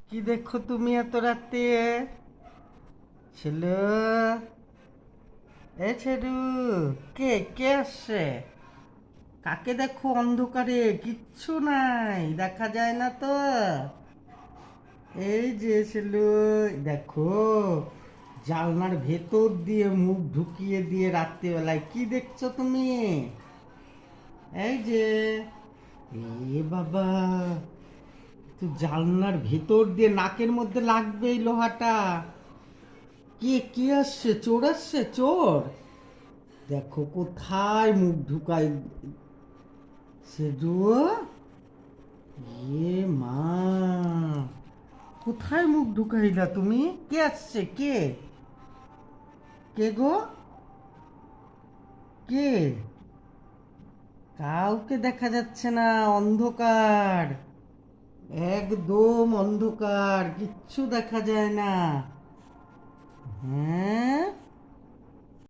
কি দেখো তুমি এত রাতে? ছেলে, এ ছেড়ু, কে কে আসছে? কাকে দেখো অন্ধকারে? কিচ্ছু নাই, দেখা যায় না তো। এই যে ছেলে, দেখো, জানলার ভেতর দিয়ে মুখ ঢুকিয়ে দিয়ে রাত্রিবেলায় কি দেখছো তুমি? এই যে, এ বাবা, তো জানলার ভেতর দিয়ে নাকের মধ্যে লাগবে এই লোহাটা। কে কে আসছে? চোর আসছে, চোর। দেখো কোথায় মুখ ঢুকাই সেজু। মা, কোথায় মুখ ঢুকাইলা তুমি? কে আসছে? কে কে গো? কে? কাউকে দেখা যাচ্ছে না, অন্ধকার, একদম অন্ধকার, কিচ্ছু দেখা যায় না। হ্যাঁ,